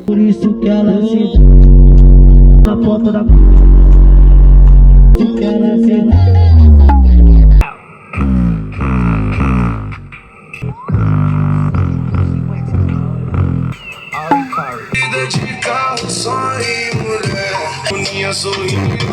Por isso que ela se na ponta da que ela se vida de carro, só e mulher, boninha sorrindo.